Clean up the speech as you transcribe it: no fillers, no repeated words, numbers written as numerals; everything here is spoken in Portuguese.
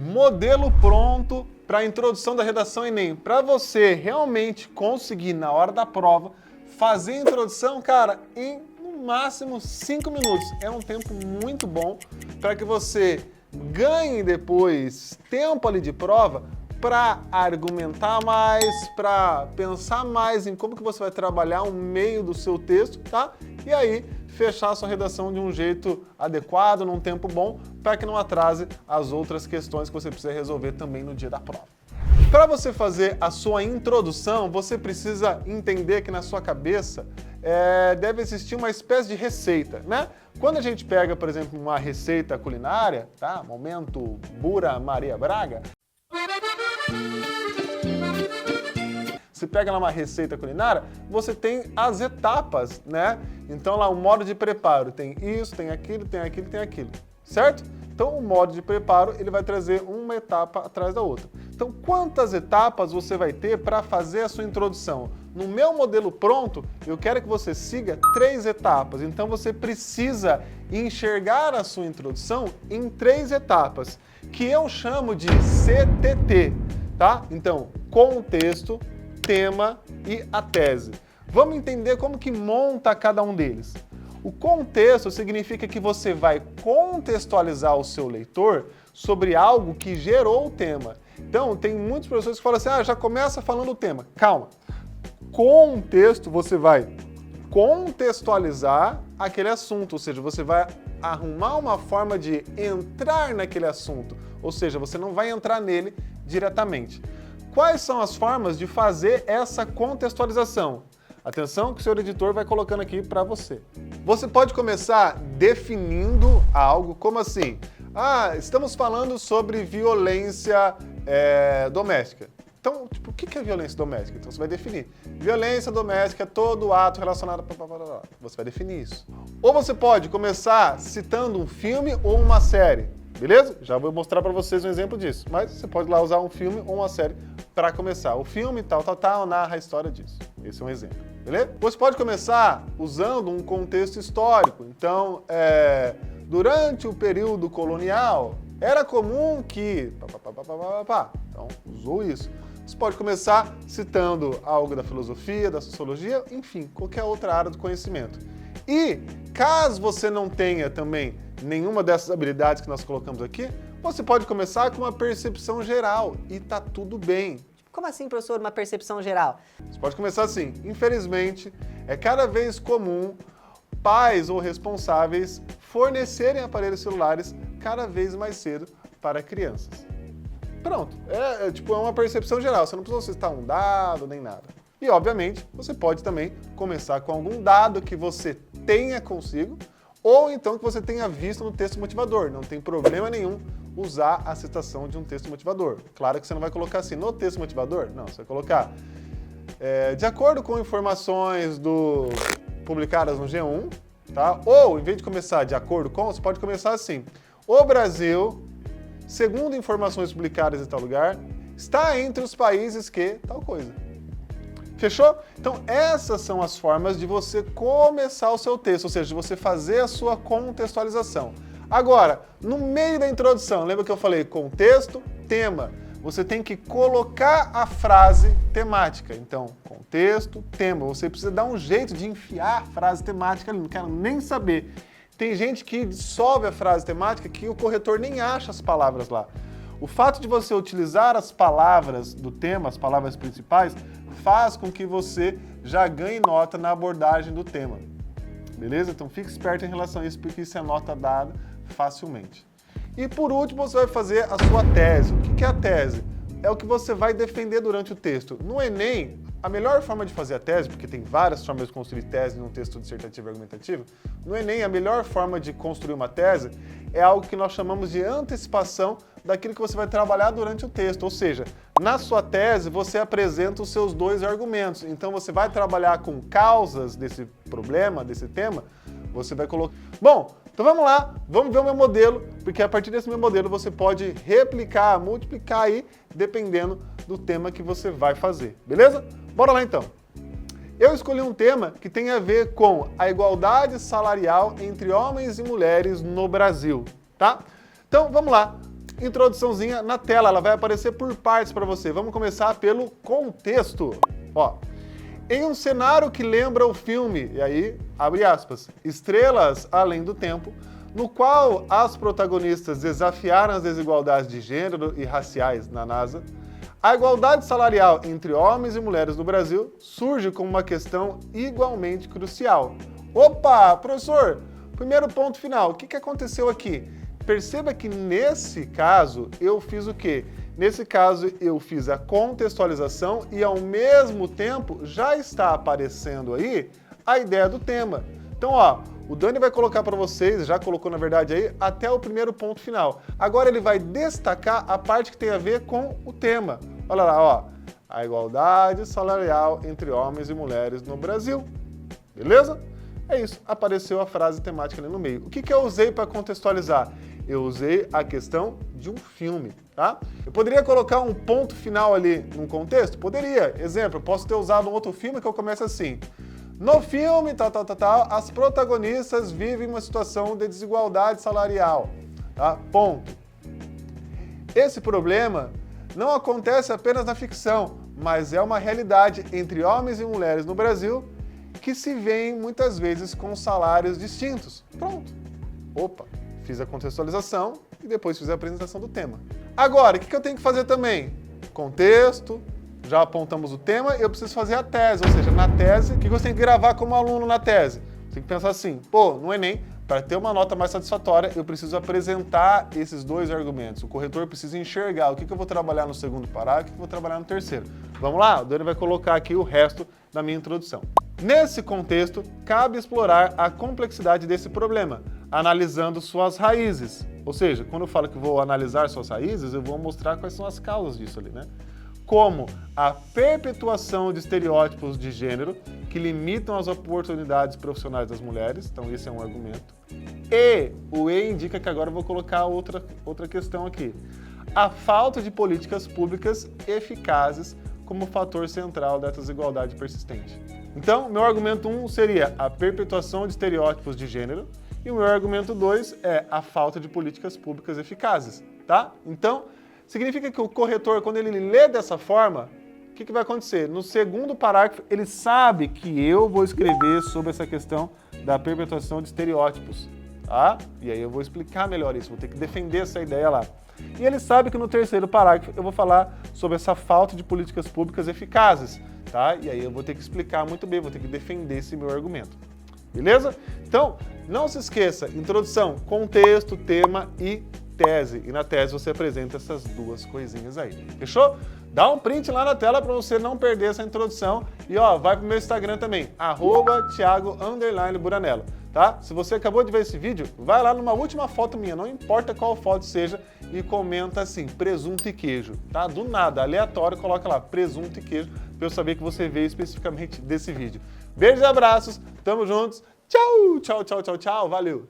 Modelo pronto para a introdução da redação Enem. Para você realmente conseguir, na hora da prova, fazer a introdução, cara, em no máximo 5 minutos. É um tempo muito bom para que você ganhe depois tempo ali de prova para argumentar mais, para pensar mais em como que você vai trabalhar o meio do seu texto, tá? E aí fechar a sua redação de um jeito adequado, num tempo bom, para que não atrase as outras questões que você precisa resolver também no dia da prova. Para você fazer a sua introdução, você precisa entender que na sua cabeça deve existir uma espécie de receita, né? Quando a gente pega, por exemplo, uma receita culinária, tá? Momento Bura Maria Braga. Você pega lá uma receita culinária, você tem as etapas, né? Então lá o modo de preparo tem isso, tem aquilo, tem aquilo, tem aquilo, certo? Então o modo de preparo ele vai trazer uma etapa atrás da outra. Então quantas etapas você vai ter para fazer a sua introdução? No meu modelo pronto, eu quero que você siga 3 etapas. Então você precisa enxergar a sua introdução em 3 etapas, que eu chamo de CTT, tá? Então, contexto, tema e a tese. Vamos entender como que monta cada um deles. O contexto significa que você vai contextualizar o seu leitor sobre algo que gerou o tema. Então, tem muitos professores que falam assim, já começa falando o tema. Calma. Contexto, você vai contextualizar aquele assunto, ou seja, você vai arrumar uma forma de entrar naquele assunto, ou seja, você não vai entrar nele diretamente. Quais são as formas de fazer essa contextualização? Atenção que o senhor editor vai colocando aqui para você. Você pode começar definindo algo como assim, estamos falando sobre violência doméstica. Então, tipo, o que é violência doméstica? Então você vai definir. Violência doméstica é todo ato relacionado... Você vai definir isso. Ou você pode começar citando um filme ou uma série. Beleza? Já vou mostrar para vocês um exemplo disso. Mas você pode lá usar um filme ou uma série para começar. O filme, tal, narra a história disso. Esse é um exemplo. Beleza? Você pode começar usando um contexto histórico. Então, durante o período colonial, era comum que... Então, usou isso. Você pode começar citando algo da filosofia, da sociologia, enfim, qualquer outra área do conhecimento. E, caso você não tenha também nenhuma dessas habilidades que nós colocamos aqui, você pode começar com uma percepção geral e tá tudo bem. Como assim, professor, uma percepção geral? Você pode começar assim, infelizmente, é cada vez comum pais ou responsáveis fornecerem aparelhos celulares cada vez mais cedo para crianças. Pronto, é uma percepção geral, você não precisa citar um dado nem nada. E, obviamente, você pode também começar com algum dado que você tenha consigo, ou então que você tenha visto no texto motivador. Não tem problema nenhum usar a citação de um texto motivador. Claro que você não vai colocar assim, no texto motivador, não, você vai colocar de acordo com informações publicadas no G1, tá? Ou, em vez de começar de acordo com, você pode começar assim, o Brasil, segundo informações publicadas em tal lugar, está entre os países que tal coisa. Fechou? Então, essas são as formas de você começar o seu texto, ou seja, de você fazer a sua contextualização. Agora, no meio da introdução, lembra que eu falei contexto, tema? Você tem que colocar a frase temática. Então, contexto, tema. Você precisa dar um jeito de enfiar a frase temática ali, não quero nem saber. Tem gente que dissolve a frase temática que o corretor nem acha as palavras lá. O fato de você utilizar as palavras do tema, as palavras principais, faz com que você já ganhe nota na abordagem do tema. Beleza? Então fique esperto em relação a isso, porque isso é nota dada facilmente. E por último, você vai fazer a sua tese. O que é a tese? É o que você vai defender durante o texto. No Enem, a melhor forma de fazer a tese, porque tem várias formas de construir tese num texto dissertativo e argumentativo, no Enem a melhor forma de construir uma tese é algo que nós chamamos de antecipação daquilo que você vai trabalhar durante o texto. Ou seja, na sua tese você apresenta os seus 2 argumentos. Então você vai trabalhar com causas desse problema, desse tema, você vai colocar... Bom, então vamos lá, vamos ver o meu modelo, porque a partir desse meu modelo você pode replicar, multiplicar aí, dependendo do tema que você vai fazer, beleza? Bora lá então. Eu escolhi um tema que tem a ver com a igualdade salarial entre homens e mulheres no Brasil, tá? Então vamos lá. introduçãozinha na tela, ela vai aparecer por partes para você. Vamos começar pelo contexto. Ó, em um cenário que lembra o filme, e aí, abre aspas, Estrelas Além do Tempo, no qual as protagonistas desafiaram as desigualdades de gênero e raciais na NASA, a igualdade salarial entre homens e mulheres no Brasil surge como uma questão igualmente crucial. Opa, professor, primeiro ponto final, o que aconteceu aqui? Perceba que nesse caso eu fiz o quê? Nesse caso eu fiz a contextualização e ao mesmo tempo já está aparecendo aí a ideia do tema. Então, ó, o Dani vai colocar para vocês, já colocou na verdade aí, até o primeiro ponto final. Agora ele vai destacar a parte que tem a ver com o tema. Olha lá, ó, a igualdade salarial entre homens e mulheres no Brasil. Beleza? É isso, apareceu a frase temática ali no meio. O que eu usei para contextualizar? Eu usei a questão de um filme, tá? Eu poderia colocar um ponto final ali num contexto? Poderia. Exemplo, eu posso ter usado um outro filme que eu começo assim. No filme, as protagonistas vivem uma situação de desigualdade salarial, tá? Ponto. Esse problema não acontece apenas na ficção, mas é uma realidade entre homens e mulheres no Brasil que se veem muitas vezes com salários distintos. Pronto. Opa, fiz a contextualização e depois fiz a apresentação do tema. Agora, o que eu tenho que fazer também? Contexto, já apontamos o tema, eu preciso fazer a tese, ou seja, na tese, o que você tem que gravar como aluno na tese? Você tem que pensar assim, pô, no Enem, para ter uma nota mais satisfatória, eu preciso apresentar esses dois argumentos. O corretor precisa enxergar o que eu vou trabalhar no segundo parágrafo e o que eu vou trabalhar no terceiro. Vamos lá? O Dani vai colocar aqui o resto da minha introdução. Nesse contexto, cabe explorar a complexidade desse problema, analisando suas raízes. Ou seja, quando eu falo que vou analisar suas raízes, eu vou mostrar quais são as causas disso ali, né? Como a perpetuação de estereótipos de gênero que limitam as oportunidades profissionais das mulheres, então esse é um argumento. E o E indica que agora eu vou colocar outra questão aqui. A falta de políticas públicas eficazes como fator central da desigualdade persistente. Então, meu argumento 1 seria a perpetuação de estereótipos de gênero e o meu argumento 2 é a falta de políticas públicas eficazes, tá? Então, significa que o corretor, quando ele lê dessa forma, o que vai acontecer? No segundo parágrafo, ele sabe que eu vou escrever sobre essa questão da perpetuação de estereótipos, tá? E aí eu vou explicar melhor isso, vou ter que defender essa ideia lá. E ele sabe que no terceiro parágrafo eu vou falar sobre essa falta de políticas públicas eficazes, tá? E aí eu vou ter que explicar muito bem, vou ter que defender esse meu argumento. Beleza? Então, não se esqueça, introdução, contexto, tema e tese. E na tese você apresenta essas duas coisinhas aí. Fechou? Dá um print lá na tela para você não perder essa introdução. E ó, vai pro meu Instagram também, @Thiago_Buranello. Tá? Se você acabou de ver esse vídeo, vai lá numa última foto minha, não importa qual foto seja, e comenta assim, presunto e queijo, tá? Do nada, aleatório, coloca lá, presunto e queijo, para eu saber que você veio especificamente desse vídeo. Beijos e abraços, tamo juntos, tchau, tchau, tchau, tchau, tchau, valeu!